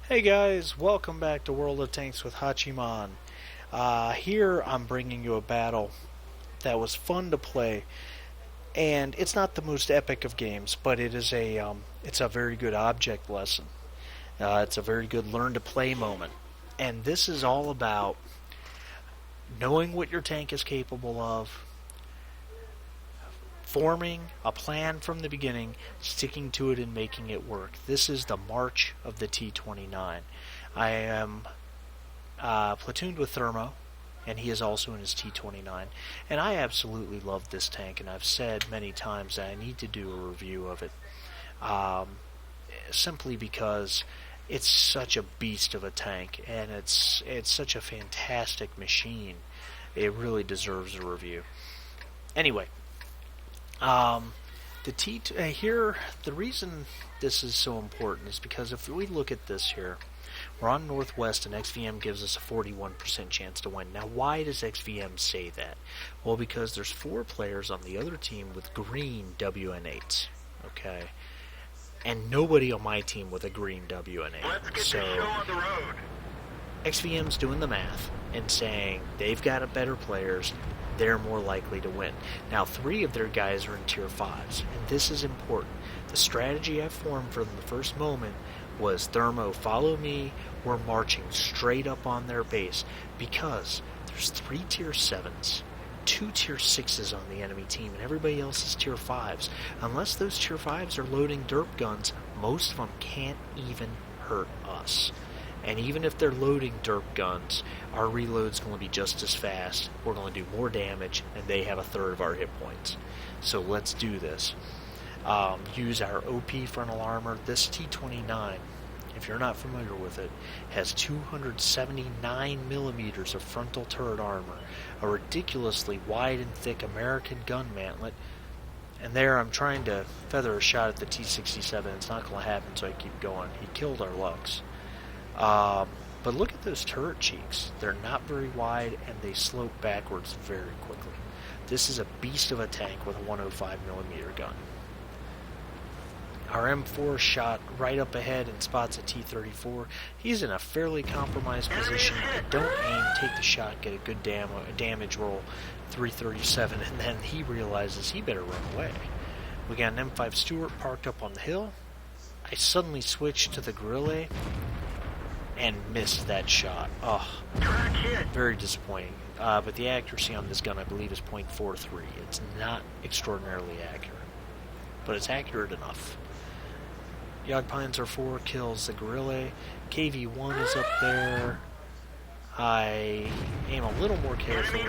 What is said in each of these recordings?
Hey guys, welcome back to World of Tanks with Hachiman. Here I'm bringing you a battle that was fun to play, and it's not the most epic of games, but it's a very good object lesson. It's a very good learn to play moment, and this is all about knowing what your tank is capable of, forming a plan from the beginning, sticking to it, and making it work. This is the march of the T29. I am platooned with Thermo, and he is also in his T29. And I absolutely love this tank, and I've said many times that I need to do a review of it. Simply because it's such a beast of a tank, and it's such a fantastic machine. It really deserves a review. Anyway, the reason this is so important is because if we look at this here, we're on Northwest and XVM gives us a 41% chance to win. Now, why does XVM say that? Well, because there's 4 players on the other team with green WN8s, okay? And nobody on my team with a green WN8. So, XVM's doing the math and saying they've got a better players, they're more likely to win. Now, 3 of their guys are in tier 5s, and this is important. The strategy I formed from the first moment was Thermo, follow me, we're marching straight up on their base, because there's 3 tier 7s, 2 tier 6s on the enemy team, and everybody else is tier 5s. Unless those tier 5s are loading derp guns, most of them can't even hurt us. And even if they're loading derp guns, our reload's going to be just as fast. We're going to do more damage, and they have a third of our hit points. So let's do this. Use our OP frontal armor. This T29, if you're not familiar with it, has 279 millimeters of frontal turret armor, a ridiculously wide and thick American gun mantlet. And there I'm trying to feather a shot at the T67. It's not going to happen, so I keep going. He killed our Lux. But look at those turret cheeks. They're not very wide, and they slope backwards very quickly. This is a beast of a tank with a 105mm gun. Our M4 shot right up ahead and spots a T34. He's in a fairly compromised position. Don't aim, take the shot, get a good damage roll, 337, and then he realizes he better run away. We got an M5 Stuart parked up on the hill. I suddenly switch to the Gorilla and missed that shot. Oh, very disappointing. But the accuracy on this gun, I believe, is .43. It's not extraordinarily accurate, but it's accurate enough. Jagdpanzer 4 kills the Gorilla. KV-1 is up there. I aim a little more carefully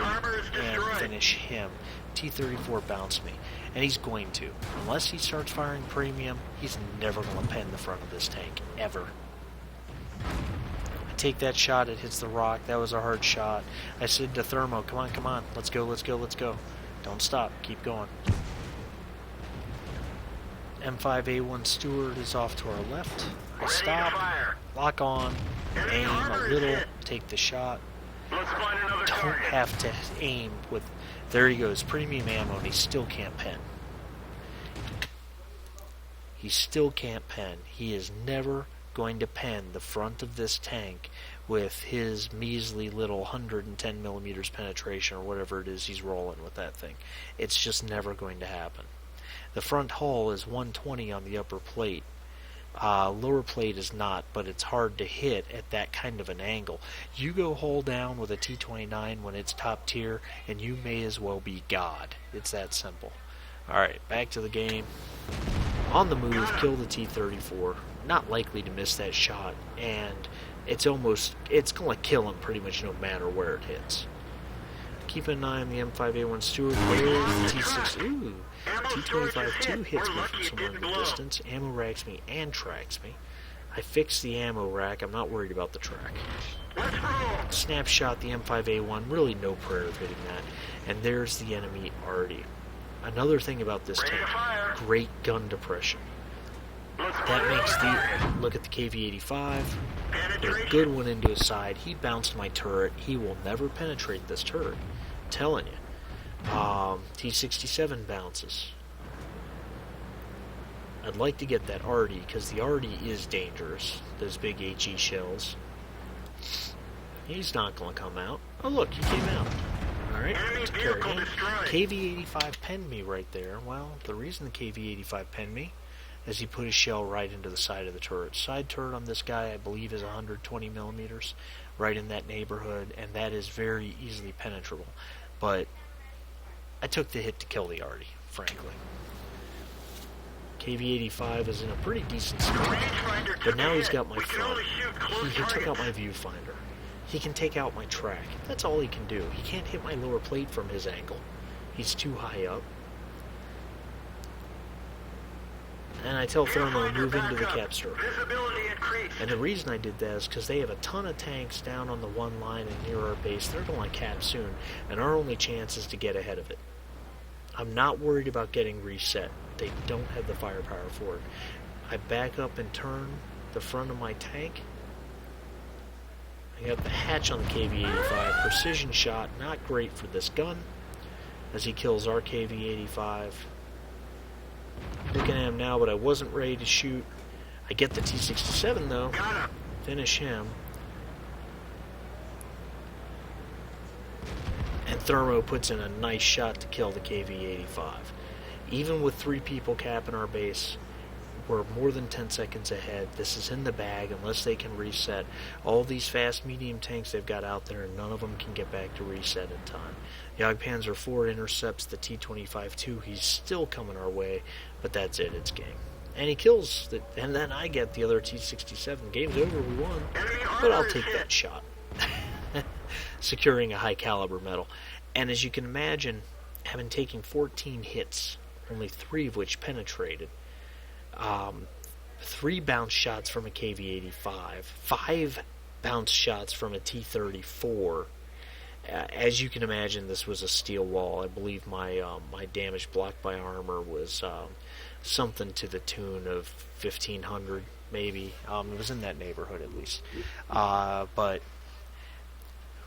and finish him. T-34 bounced me, and he's going to. Unless he starts firing premium, he's never going to pen the front of this tank, ever. Take that shot, it hits the rock. That was a hard shot. I said to Thermo, come on, let's go. Don't stop, keep going. M5A1 Stewart is off to our left. I stop, lock on, aim a little, take the shot. Don't have to aim with, there he goes, premium ammo, and he still can't pen. He still can't pen. He is never going to pen the front of this tank with his measly little 110mm penetration or whatever it is he's rolling with that thing. It's just never going to happen. The front hull is 120 on the upper plate. Lower plate is not, but it's hard to hit at that kind of an angle. You go hull down with a T29 when it's top tier, and you may as well be God. It's that simple. Alright, back to the game. On the move, kill the T-34. Not likely to miss that shot, and it's going to kill him pretty much no matter where it hits. Keep an eye on the M5A1 Stewart. There's the T6. Ooh, T25-2 hits me from somewhere in the distance. Ammo racks me and tracks me. I fixed the ammo rack. I'm not worried about the track. Snapshot the M5A1. Really no prayer of hitting that. And there's the enemy already. Another thing about this tank, great gun depression. That makes the, look at the KV-85, put a good one into his side. He bounced my turret. He will never penetrate this turret. I'm telling you. T-67 bounces. I'd like to get that Arty, because the Arty is dangerous. Those big HE shells. He's not going to come out. Oh look, he came out. Alright, took care of him. KV-85 penned me right there. Well, the reason the KV-85 penned me is he put his shell right into the side of the turret. Side turret on this guy, I believe, is 120 millimeters, right in that neighborhood, and that is very easily penetrable. But I took the hit to kill the Arty, frankly. KV-85 is in a pretty decent spot, but now he's got my front. He took out my viewfinder. He can take out my track. That's all he can do. He can't hit my lower plate from his angle. He's too high up. And I tell Thermo, move into the cap strip. And the reason I did that is because they have a ton of tanks down on the one line and near our base. They're going to cap soon, and our only chance is to get ahead of it. I'm not worried about getting reset. They don't have the firepower for it. I back up and turn the front of my tank. I got the hatch on the KV-85. Precision shot, not great for this gun, as he kills our KV-85. Looking at him now, but I wasn't ready to shoot. I get the T67 though. Finish him. And Thermo puts in a nice shot to kill the KV-85. Even with 3 people capping our base, we're more than 10 seconds ahead. This is in the bag unless they can reset. All these fast medium tanks they've got out there, and none of them can get back to reset in time. Jagdpanzer IV intercepts the T25-2. He's still coming our way, but that's it. It's game. And he kills, and then I get the other T67. Game's over. We won. But I'll take that shot. Securing a high caliber medal. And as you can imagine, having taken 14 hits, only 3 of which penetrated, 3 bounce shots from a KV-85, 5 bounce shots from a T-34. As you can imagine, this was a steel wall. I believe my damage blocked by armor was something to the tune of 1,500, maybe. It was in that neighborhood at least. But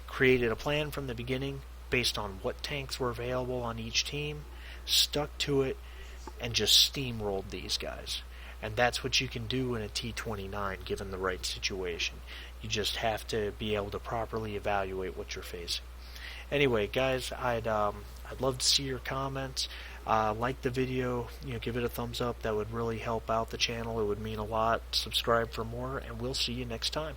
created a plan from the beginning based on what tanks were available on each team, stuck to it, and just steamrolled these guys. And that's what you can do in a T29 given the right situation. You just have to be able to properly evaluate what you're facing. Anyway, guys, I'd love to see your comments. Like the video, give it a thumbs up. That would really help out the channel. It would mean a lot. Subscribe for more, and we'll see you next time.